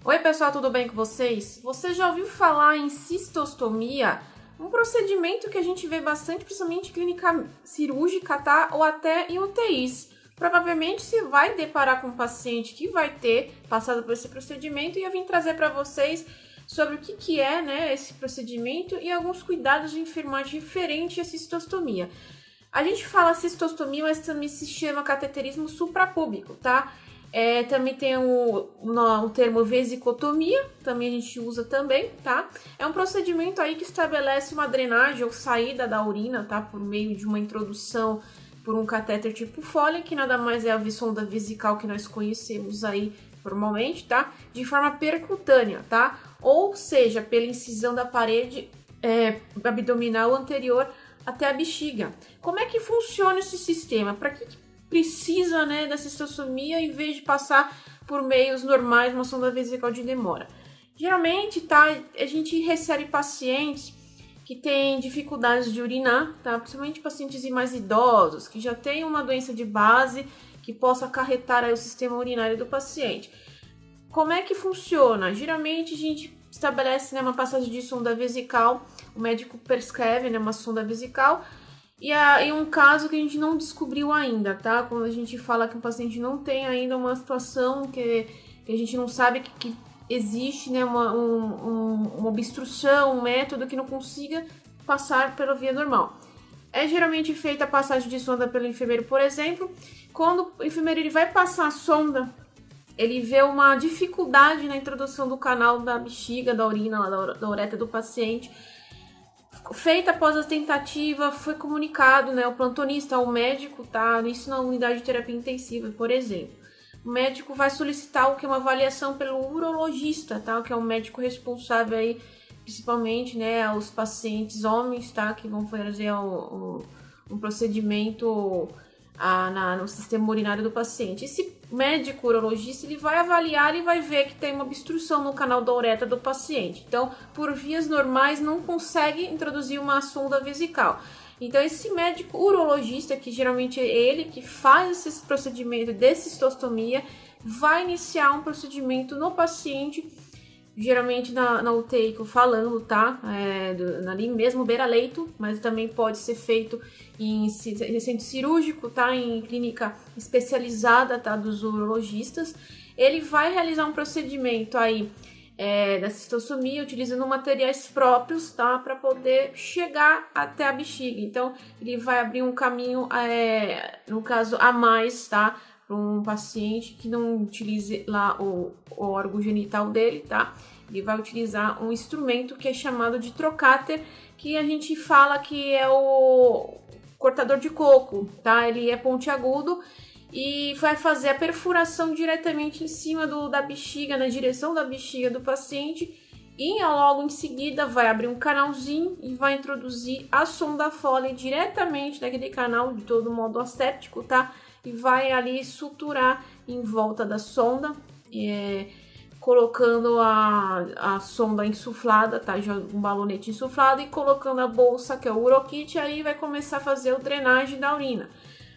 Oi pessoal, tudo bem com vocês? Você já ouviu falar em cistostomia? Um procedimento que a gente vê bastante, principalmente em clínica cirúrgica, tá? Ou até em UTIs. Provavelmente você vai deparar com um paciente que vai ter passado por esse procedimento e eu vim trazer para vocês sobre o que é, né, esse procedimento e alguns cuidados de enfermagem referente à cistostomia. A gente fala cistostomia, mas também se chama cateterismo suprapúbico, tá? Também tem o termo vesicotomia, também a gente usa também, tá? É um procedimento aí que estabelece uma drenagem ou saída da urina, tá? Por meio de uma introdução por um catéter tipo Foley, que nada mais é a sonda vesical que nós conhecemos aí formalmente, tá? De forma percutânea, tá? Ou seja, pela incisão da parede abdominal anterior até a bexiga. Como é que funciona esse sistema? Para que precisa, né, da cistostomia em vez de passar por meios normais, uma sonda vesical de demora? Geralmente, tá, a gente recebe pacientes que têm dificuldades de urinar, tá? Principalmente pacientes mais idosos, que já têm uma doença de base que possa acarretar aí o sistema urinário do paciente. Como é que funciona? Geralmente a gente estabelece, né, uma passagem de sonda vesical, o médico prescreve, né, uma sonda vesical, e um caso que a gente não descobriu ainda, tá? Quando a gente fala que um paciente não tem ainda uma situação que a gente não sabe que existe, né, uma obstrução, um método que não consiga passar pela via normal. É geralmente feita a passagem de sonda pelo enfermeiro, por exemplo. Quando o enfermeiro ele vai passar a sonda, ele vê uma dificuldade na introdução do canal da bexiga, da urina, da uretra do paciente. Feita após a tentativa, foi comunicado, né, ao plantonista, ao médico, tá? Isso na unidade de terapia intensiva, por exemplo. O médico vai solicitar o que é uma avaliação pelo urologista, tá? Que é o médico responsável aí, principalmente, né, aos pacientes homens, tá? Que vão fazer um procedimento no sistema urinário do paciente. Esse médico urologista, ele vai avaliar e vai ver que tem uma obstrução no canal da uretra do paciente. Então, por vias normais, não consegue introduzir uma sonda vesical. Então, esse médico urologista, que geralmente é ele que faz esse procedimento de cistostomia, vai iniciar um procedimento no paciente, geralmente na UTI que eu falando, tá? Ali mesmo, beira-leito, mas também pode ser feito em centro cirúrgico, tá? Em clínica especializada, tá? Dos urologistas. Ele vai realizar um procedimento aí da cistostomia utilizando materiais próprios, tá? Para poder chegar até a bexiga. Então, ele vai abrir um caminho, no caso, a mais, tá? Para um paciente que não utilize lá o órgão genital dele, tá? Ele vai utilizar um instrumento que é chamado de trocáter, que a gente fala que é o cortador de coco, tá? Ele é pontiagudo e vai fazer a perfuração diretamente em cima da bexiga, na direção da bexiga do paciente, e logo em seguida vai abrir um canalzinho e vai introduzir a sonda Foley diretamente naquele canal, de todo modo asséptico, tá? E vai ali suturar em volta da sonda, colocando a sonda insuflada, tá? Já um balonete insuflado, e colocando a bolsa, que é o urokit, aí vai começar a fazer a drenagem da urina.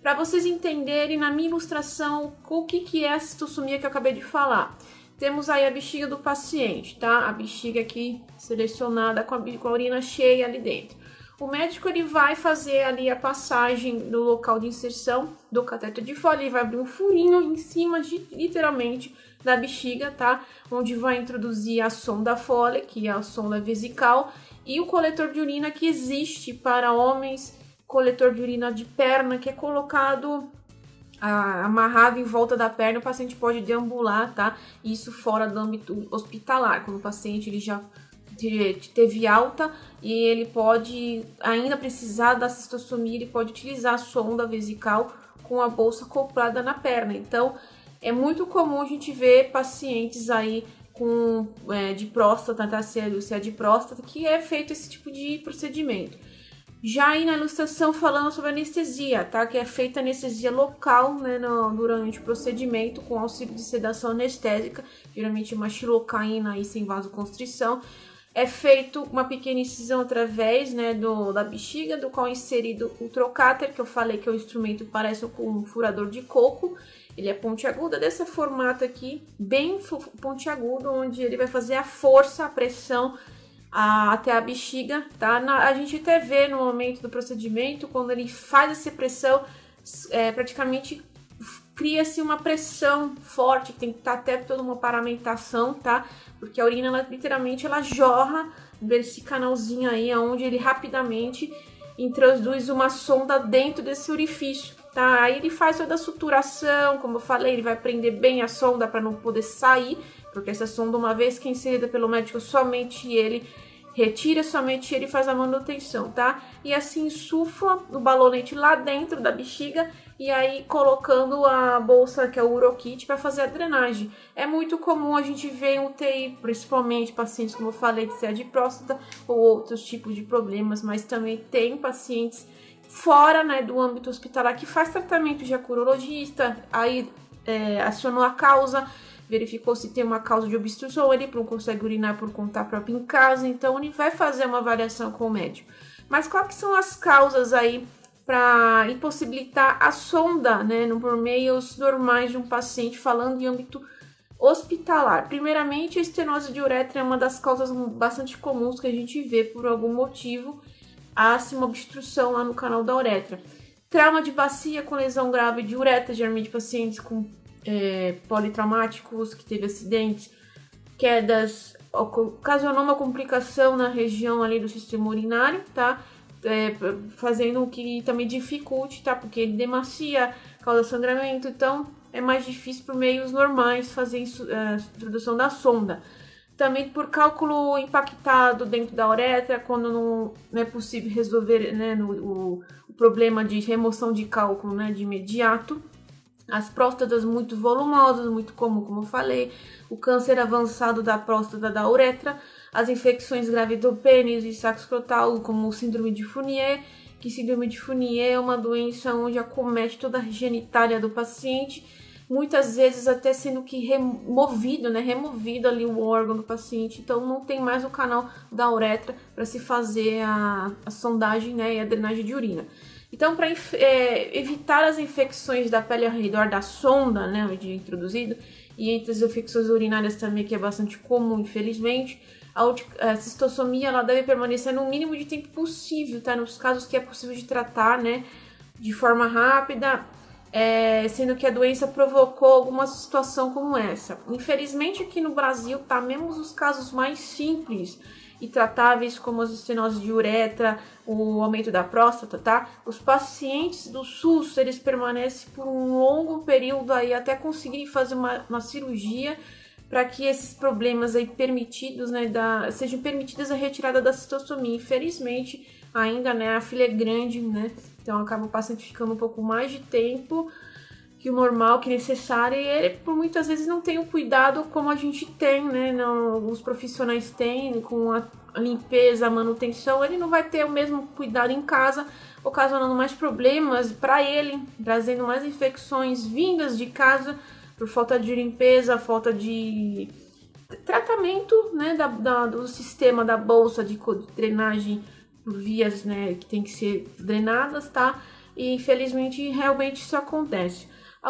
Para vocês entenderem na minha ilustração o que é a cistostomia que eu acabei de falar. Temos aí a bexiga do paciente, tá? A bexiga aqui selecionada com a urina cheia ali dentro. O médico ele vai fazer ali a passagem do local de inserção do cateter de Foley, ele vai abrir um furinho em cima, literalmente, da bexiga, tá? Onde vai introduzir a sonda Foley, que é a sonda vesical, e o coletor de urina que existe para homens, coletor de urina de perna, que é colocado amarrado em volta da perna, o paciente pode deambular, tá? Isso fora do âmbito hospitalar, quando o paciente ele já teve alta e ele pode ainda precisar da cistostomia, ele pode utilizar a sonda vesical com a bolsa acoplada na perna. Então, é muito comum a gente ver pacientes aí de próstata, tá? Se é de próstata, que é feito esse tipo de procedimento. Já aí na ilustração falando sobre anestesia, tá? Que é feita anestesia local, né, durante o procedimento com auxílio de sedação anestésica, geralmente uma xilocaína aí sem vasoconstrição. é feito uma pequena incisão através, né, da bexiga, do qual é inserido o trocáter, que eu falei que é um instrumento que parece com um furador de coco. Ele é pontiagudo, é desse formato aqui, bem pontiagudo, onde ele vai fazer a força, a pressão até a bexiga, tá? A gente até vê no momento do procedimento, quando ele faz essa pressão, praticamente cria-se uma pressão forte, que tem que estar até toda uma paramentação, tá? Porque a urina, ela, literalmente, ela jorra desse canalzinho aí, onde ele rapidamente introduz uma sonda dentro desse orifício, tá? Aí ele faz toda a suturação, como eu falei, ele vai prender bem a sonda para não poder sair, porque essa sonda, uma vez que é inserida pelo médico, somente ele retira, somente ele faz a manutenção, tá? E assim insufla o balonete lá dentro da bexiga e aí colocando a bolsa, que é o urokit, para fazer a drenagem. É muito comum a gente ver em UTI, principalmente pacientes, como eu falei, de hernia de próstata ou outros tipos de problemas, mas também tem pacientes fora, né, do âmbito hospitalar que faz tratamento de urologista, aí acionou a causa, verificou se tem uma causa de obstrução, ele não consegue urinar por conta própria em casa, então ele vai fazer uma avaliação com o médico. Mas quais que são as causas aí para impossibilitar a sonda, né, por meios normais de um paciente, falando em âmbito hospitalar? Primeiramente, a estenose de uretra é uma das causas bastante comuns que a gente vê por algum motivo, há uma obstrução lá no canal da uretra. Trauma de bacia com lesão grave de uretra, geralmente pacientes com politraumáticos, que teve acidentes, quedas, ocasionou uma complicação na região ali do sistema urinário, tá? Fazendo que também dificulte, tá? Porque ele demacia, causa sangramento, então é mais difícil por meios normais fazer a introdução da sonda. Também por cálculo impactado dentro da uretra, quando não é possível resolver, né, o problema de remoção de cálculo, né, de imediato. As próstatas muito volumosas, muito comum, como eu falei, o câncer avançado da próstata da uretra, as infecções graves do pênis e saco escrotal, como o síndrome de Fournier, que síndrome de Fournier é uma doença onde acomete toda a genitália do paciente, muitas vezes até sendo que removido ali o órgão do paciente, então não tem mais o canal da uretra para se fazer a sondagem, né, e a drenagem de urina. Então, para evitar as infecções da pele ao redor da sonda, né, onde é introduzido, e entre as infecções urinárias também, que é bastante comum, infelizmente, a cistossomia ela deve permanecer no mínimo de tempo possível, tá? Nos casos que é possível de tratar, né, de forma rápida, sendo que a doença provocou alguma situação como essa. Infelizmente, aqui no Brasil, tá, mesmo os casos mais simples e tratáveis, como as estenoses de uretra, o aumento da próstata, tá? Os pacientes do SUS, eles permanecem por um longo período aí até conseguirem fazer uma cirurgia para que esses problemas aí permitidos, né, sejam permitidas a retirada da cistossomia. Infelizmente, ainda, né, a fila é grande, né? Então acaba o paciente ficando um pouco mais de tempo que o normal, que necessário, e ele por muitas vezes não tem o cuidado como a gente tem, né? Os profissionais têm com a limpeza, a manutenção, ele não vai ter o mesmo cuidado em casa, ocasionando mais problemas para ele, trazendo mais infecções vindas de casa por falta de limpeza, falta de tratamento, né, do sistema da bolsa de drenagem por vias, né, que tem que ser drenadas, tá? E infelizmente realmente isso acontece.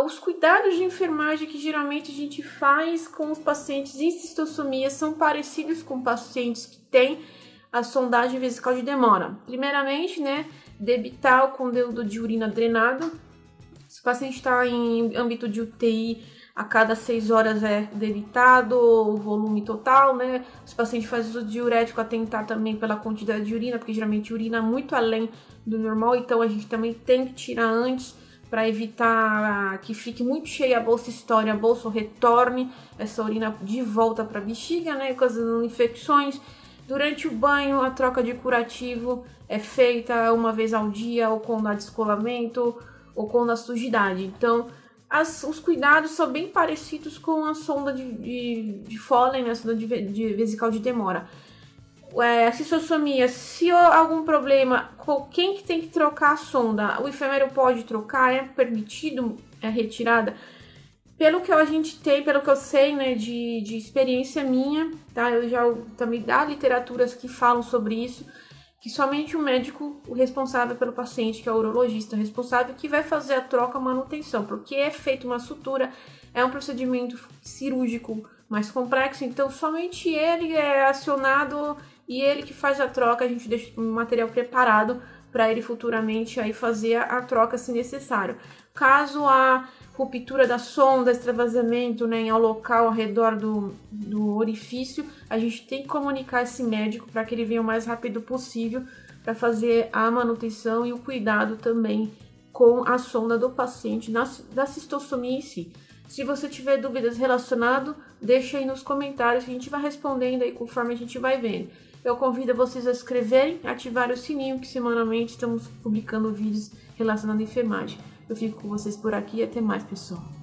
Os cuidados de enfermagem que geralmente a gente faz com os pacientes em cistossomia são parecidos com pacientes que têm a sondagem vesical de demora. Primeiramente, né, debitar o conteúdo de urina drenado. Se o paciente está em âmbito de UTI, a cada 6 horas é debitado o volume total, né? Se o paciente faz uso de diurético, atentar também pela quantidade de urina, porque geralmente urina muito além do normal, então a gente também tem que tirar antes, para evitar que fique muito cheia a bolsa, estoure a bolsa, ou retorne essa urina de volta para a bexiga, né, causando infecções. Durante o banho, a troca de curativo é feita uma vez ao dia, ou quando há descolamento, ou quando há sujidade. Então, os cuidados são bem parecidos com a sonda de Foley, né, a sonda de vesical de demora. A cistossomia, se há algum problema, quem que tem que trocar a sonda? O enfermeiro pode trocar, é permitido a retirada? Pelo que a gente tem, pelo que eu sei, né, de experiência minha, tá? Eu já também há literaturas que falam sobre isso, que somente o médico, o responsável pelo paciente, que é o urologista responsável, que vai fazer a troca, a manutenção, porque é feita uma sutura, é um procedimento cirúrgico mais complexo, então somente ele é acionado e ele que faz a troca, a gente deixa um material preparado para ele futuramente aí fazer a troca se necessário. Caso a ruptura da sonda, extravasamento, né, ao local ao redor do orifício, a gente tem que comunicar esse médico para que ele venha o mais rápido possível para fazer a manutenção e o cuidado também com a sonda do paciente da cistostomia em si. Se você tiver dúvidas relacionadas, deixa aí nos comentários que a gente vai respondendo aí conforme a gente vai vendo. Eu convido vocês a se inscreverem, ativar o sininho, que semanalmente estamos publicando vídeos relacionados à enfermagem. Eu fico com vocês por aqui e até mais, pessoal.